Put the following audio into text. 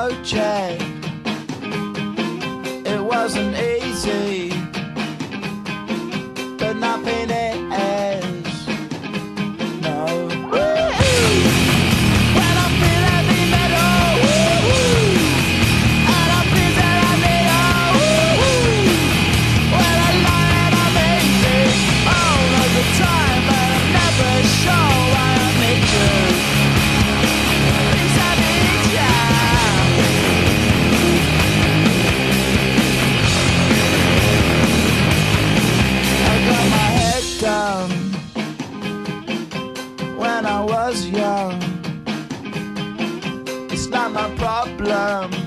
project. It wasn't easy, but nothing is. No. When I feel heavy metal, and I feel that I need when I lie and I'm easy all of the time, but I'm never sure why I need you. Because I need you. I got my head down when I was young. It's not my problem.